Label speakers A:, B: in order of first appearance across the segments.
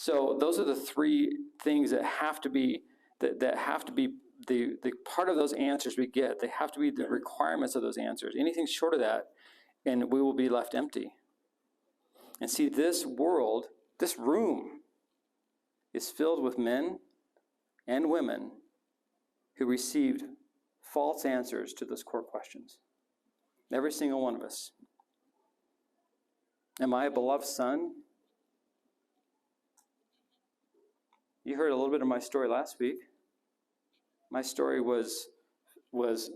A: So those are the three things that have to be the part of those answers we get. They have to be the requirements of those answers. Anything short of that, and we will be left empty. And see, this world, this room, is filled with men and women who received false answers to those core questions. Every single one of us. Am I a beloved son? You heard a little bit of my story last week. My story was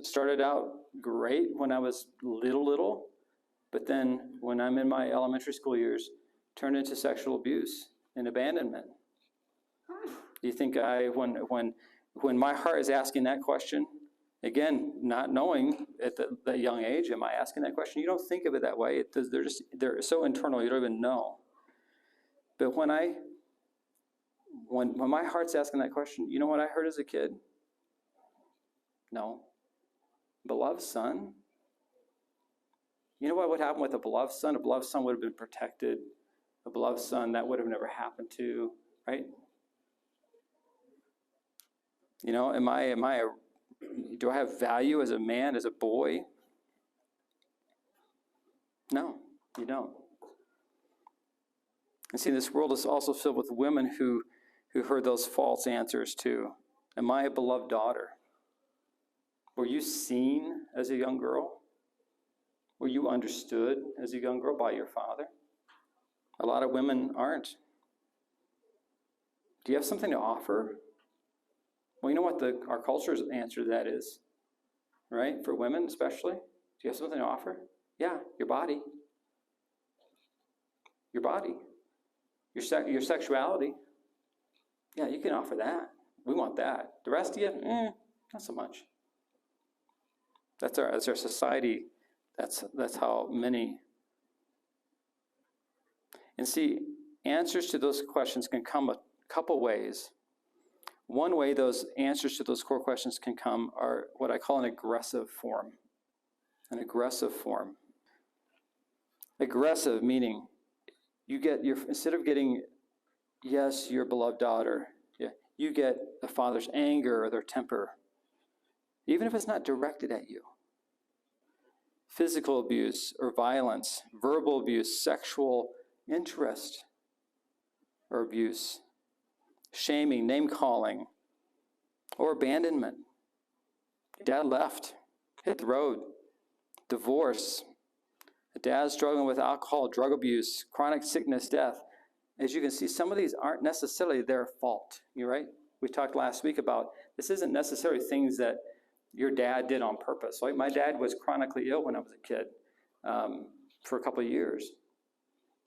A: started out great when I was little, but then when I'm in my elementary school years, turned into sexual abuse and abandonment. Do you think when my heart is asking that question, again, not knowing at that young age, am I asking that question? You don't think of it that way. They're so internal, you don't even know. But when my heart's asking that question, you know what I heard as a kid? No. Beloved son? You know what would happen with a beloved son? A beloved son would have been protected. A beloved son, that would have never happened to, right? You know, do I have value as a man, as a boy? No, you don't. And see, this world is also filled with women who heard those false answers too. Am I a beloved daughter? Were you seen as a young girl? Were you understood as a young girl by your father? A lot of women aren't. Do you have something to offer? Well, you know what our culture's answer to that is, right? For women especially. Do you have something to offer? Yeah, your body. Your body. Your sexuality. Yeah, you can offer that. We want that. The rest of you, not so much. That's our society. That's how many. And see, answers to those questions can come a couple ways. One way those answers to those core questions can come are what I call an aggressive form. An aggressive form. Aggressive meaning instead of getting, yes, your beloved daughter, yeah, you get the father's anger or their temper, even if it's not directed at you. Physical abuse or violence, verbal abuse, sexual interest or abuse, shaming, name-calling, or abandonment. Dad left, hit the road, divorce, a dad struggling with alcohol, drug abuse, chronic sickness, death. As you can see, some of these aren't necessarily their fault. You're right? We talked last week about this isn't necessarily things that your dad did on purpose. Like my dad was chronically ill when I was a kid for a couple of years.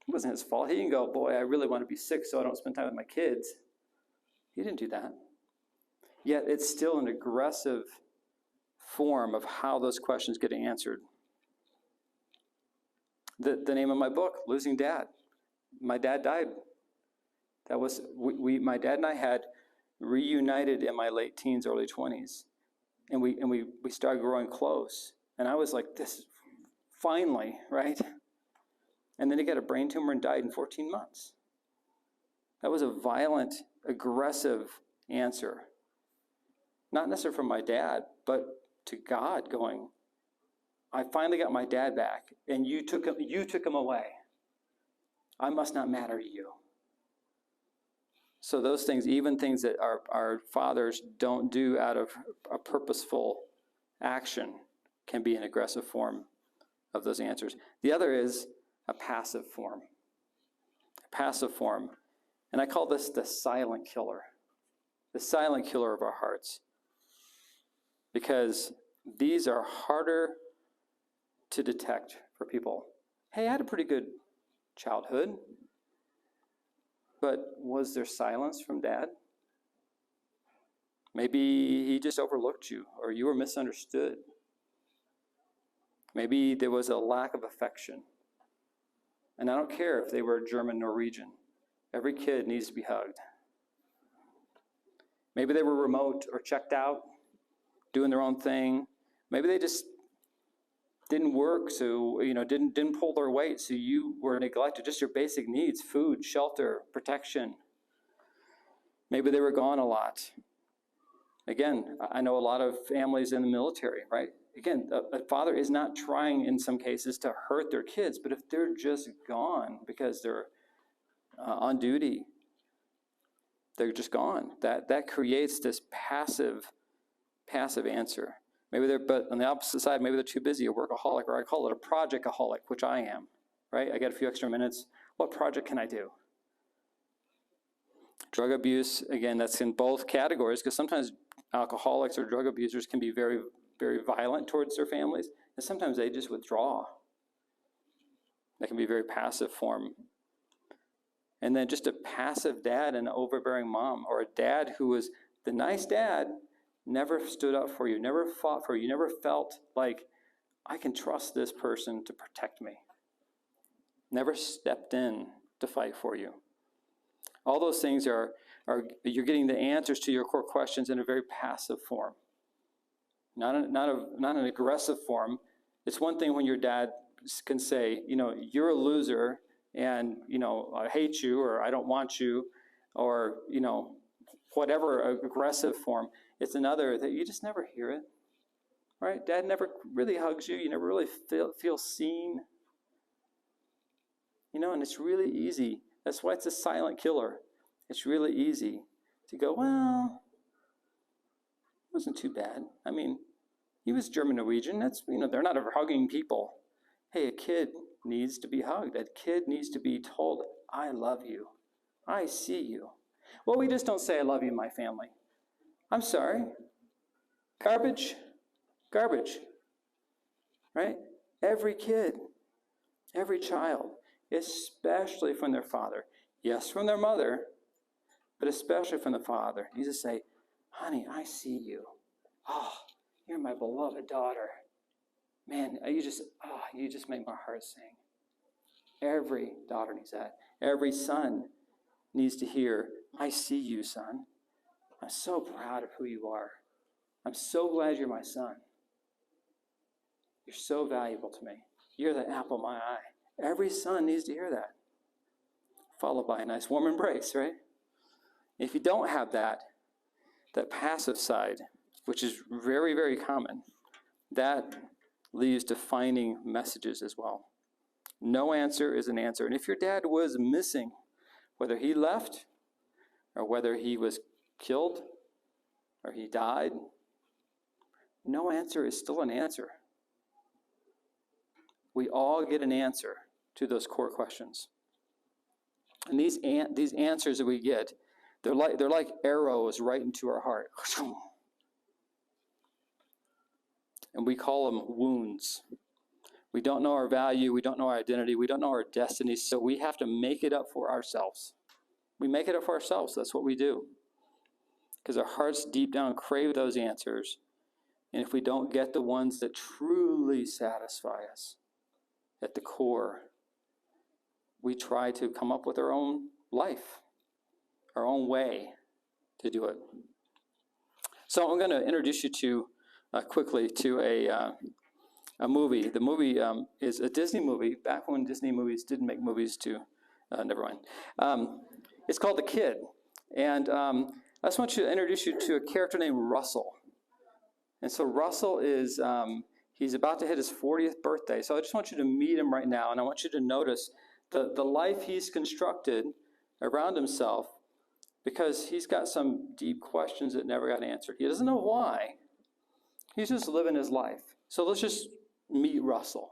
A: It wasn't his fault. He didn't go, boy, I really want to be sick so I don't spend time with my kids. He didn't do that. Yet it's still an aggressive form of how those questions get answered. The name of my book, Losing Dad. My dad died. That was my dad and I had reunited in my late teens, early 20s. And we started growing close. And I was like, this finally, right? And then he got a brain tumor and died in 14 months. That was a violent, aggressive answer. Not necessarily from my dad, but to God going, I finally got my dad back, and you took him away. I must not matter to you. So those things, even things that our fathers don't do out of a purposeful action, can be an aggressive form of those answers. The other is a passive form. A passive form. And I call this the silent killer. The silent killer of our hearts. Because these are harder to detect for people. Hey, I had a pretty good childhood. But was there silence from dad? Maybe he just overlooked you, or you were misunderstood. Maybe there was a lack of affection. And I don't care if they were German, Norwegian. Every kid needs to be hugged. Maybe they were remote or checked out, doing their own thing. Maybe they just didn't work, so didn't pull their weight, so you were neglected. Just your basic needs: food, shelter, protection. Maybe they were gone a lot. Again, I know a lot of families in the military, right? Again, a father is not trying in some cases to hurt their kids, but if they're just gone because they're on duty, they're just gone. That creates this passive answer. Maybe but on the opposite side, maybe they're too busy, a workaholic, or I call it a projectaholic, which I am, right? I got a few extra minutes. What project can I do? Drug abuse, again, that's in both categories, because sometimes alcoholics or drug abusers can be very, very violent towards their families, and sometimes they just withdraw. That can be a very passive form. And then just a passive dad and an overbearing mom, or a dad who was the nice dad, never stood up for you, never fought for you, never felt like, I can trust this person to protect me. Never stepped in to fight for you. All those things are you're getting the answers to your core questions in a very passive form. Not an aggressive form. It's one thing when your dad can say, you're a loser, and, I hate you, or I don't want you, or, whatever aggressive form. It's another that you just never hear it, right? Dad never really hugs you. You never really feel seen. And it's really easy. That's why it's a silent killer. It's really easy to go, well, it wasn't too bad. I mean, he was German-Norwegian. That's, they're not ever hugging people. Hey, a kid needs to be hugged. A kid needs to be told, I love you. I see you. Well, we just don't say I love you in my family. I'm sorry. Garbage. Right? Every kid, every child, especially from their father. Yes, from their mother, but especially from the father. You just say, honey, I see you. Oh, you're my beloved daughter. Man, you just make my heart sing. Every daughter needs that. Every son needs to hear, I see you, son. I'm so proud of who you are. I'm so glad you're my son. You're so valuable to me. You're the apple of my eye. Every son needs to hear that. Followed by a nice warm embrace, right? If you don't have that passive side, which is very, very common, that leads to finding messages as well. No answer is an answer. And if your dad was missing, whether he left or whether he was killed or he died, no answer is still an answer. We all get an answer to those core questions. And these answers that we get, they're like arrows right into our heart. And we call them wounds. We don't know our value, we don't know our identity, we don't know our destiny, so we have to make it up for ourselves. We make it up for ourselves, that's what we do. Because our hearts deep down crave those answers, and if we don't get the ones that truly satisfy us at the core, we try to come up with our own life, our own way to do it. So I'm going to introduce you to quickly to a movie. The movie is a Disney movie, back when Disney movies didn't make movies to, never mind. It's called The Kid. And I just want to introduce you to a character named Russell. And so Russell is, he's about to hit his 40th birthday. So I just want you to meet him right now, and I want you to notice the life he's constructed around himself, because he's got some deep questions that never got answered. He doesn't know why. He's just living his life. So let's just meet Russell.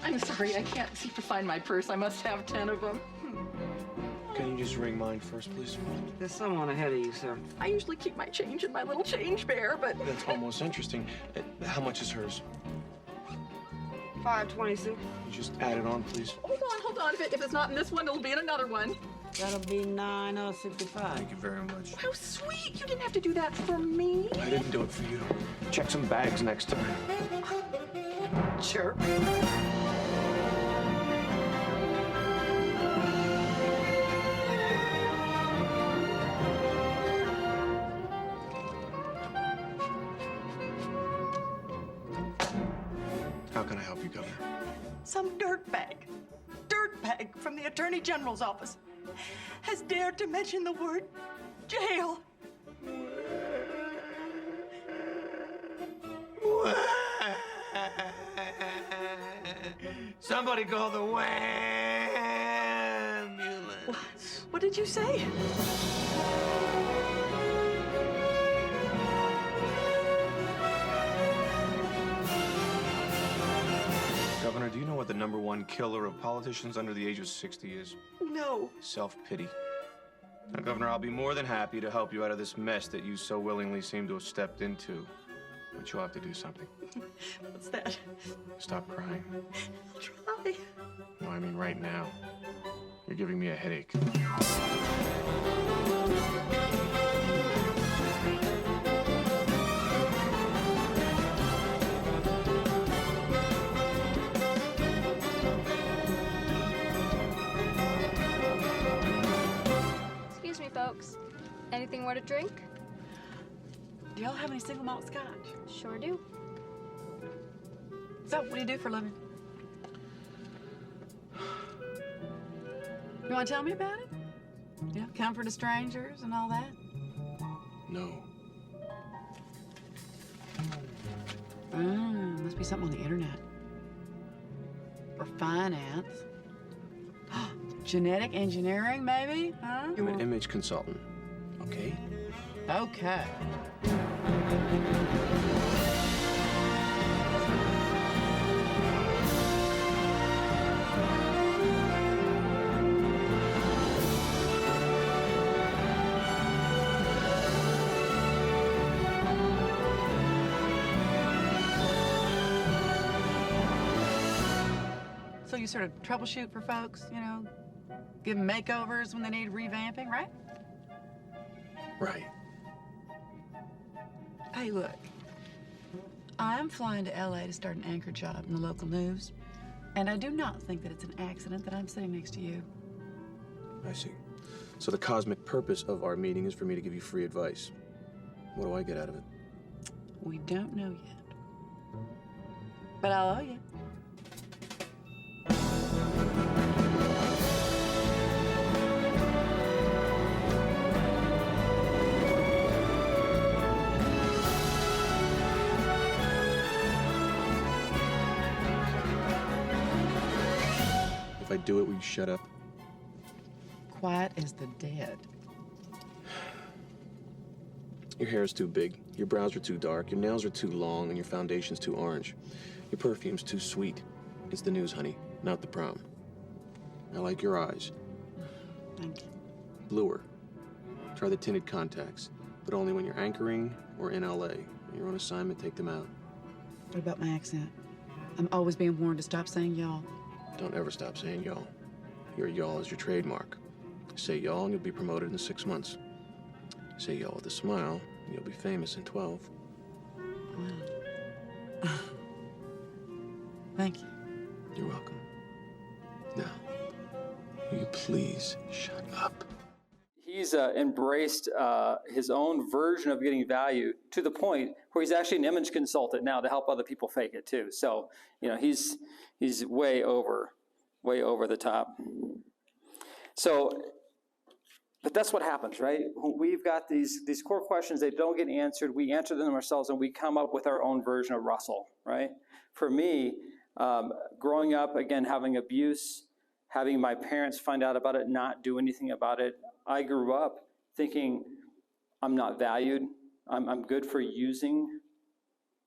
B: I'm sorry, I can't seem to find my purse. I must have 10 of them.
C: Can you just ring mine first, please?
D: There's someone ahead of you, sir.
B: I usually keep my change in my little change bear, but...
C: That's almost interesting. How much is hers?
D: $5.20, sir.
C: You just add it on, please.
B: Hold on. If it's not in this one, it'll be in another one.
D: That'll be 9:65.
C: Thank you very much.
B: How sweet. You didn't have to do that for me.
C: I didn't do it for you. Check some bags next time.
B: Sure.
C: How can I help you, Governor?
E: Some dirtbag from the Attorney General's office has dared to mention the word jail.
C: Somebody call the ambulance.
E: What did you say?
C: Governor, do you know what the #1 killer of politicians under the age of 60 is?
E: No.
C: Self-pity. Now, Governor, I'll be more than happy to help you out of this mess that you so willingly seem to have stepped into. But you'll have to do something.
E: What's that?
C: Stop crying.
E: I'll try.
C: No, I mean right now. You're giving me a headache.
F: Excuse me, folks. Anything more to drink?
E: Do y'all have any single malt scotch?
F: Sure do.
B: So, what do you do for a living? You want to tell me about it? You know, comfort of strangers and all that?
C: No.
B: Must be something on the internet. Or finance. Genetic engineering, maybe? Huh?
C: I'm an image consultant, okay?
B: Okay. So you sort of troubleshoot for folks, you know, give them makeovers when they need revamping, right?
C: Right.
B: Hey, look. I'm flying to LA to start an anchor job in the local news. And I do not think that it's an accident that I'm sitting next to you.
C: I see. So the cosmic purpose of our meeting is for me to give you free advice. What do I get out of it?
B: We don't know yet. But I'll owe you.
C: If I do it, will you shut up?
B: Quiet as the dead.
C: Your hair is too big, your brows are too dark, your nails are too long, and your foundation's too orange. Your perfume's too sweet. It's the news, honey, not the prom. I like your eyes.
B: Thank you.
C: Bluer. Try the tinted contacts, but only when you're anchoring or in LA. When you're on assignment, take them out.
B: What about my accent? I'm always being warned to stop saying y'all.
C: Don't ever stop saying y'all. Your y'all is your trademark. Say y'all and you'll be promoted in 6 months. Say y'all with a smile and you'll be famous in 12.
B: Wow. Thank you.
C: You're welcome. Now, will you please shut up?
A: He's embraced his own version of getting value to the point where he's actually an image consultant now to help other people fake it too. So, you know, he's way over the top. So, but that's what happens, right? We've got these core questions, they don't get answered. We answer them ourselves and we come up with our own version of Russell, right? For me, growing up, again, having abuse, having my parents find out about it, not do anything about it, I grew up thinking I'm not valued, I'm good for using.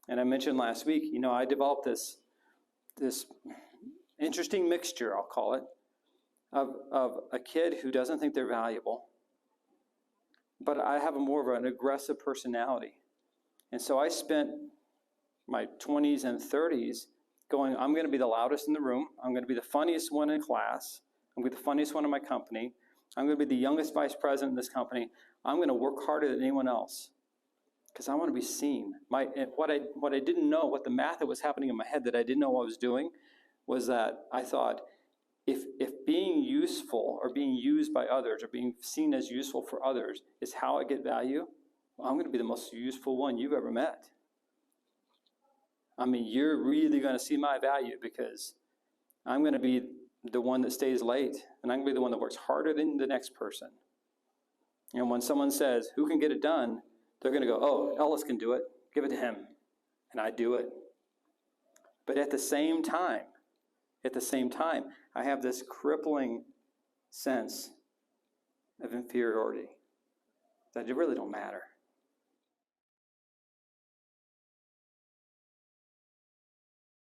A: And I mentioned last week, you know, I developed this interesting mixture, I'll call it, of a kid who doesn't think they're valuable, but I have more of an aggressive personality. And so I spent my 20s and 30s going, I'm going to be the loudest in the room, I'm going to be the funniest one in class, I'm going to be the funniest one in my company, I'm going to be the youngest vice president in this company. I'm going to work harder than anyone else because I want to be seen. What I didn't know, what the math that was happening in my head that I didn't know what I was doing, was that I thought, if being useful or being used by others or being seen as useful for others is how I get value, well, I'm going to be the most useful one you've ever met. I mean, you're really going to see my value because I'm going to be the one that stays late, and I'm going to be the one that works harder than the next person. And when someone says, who can get it done, they're going to go, oh, Ellis can do it. Give it to him. And I do it. But at the same time, I have this crippling sense of inferiority that it really don't matter.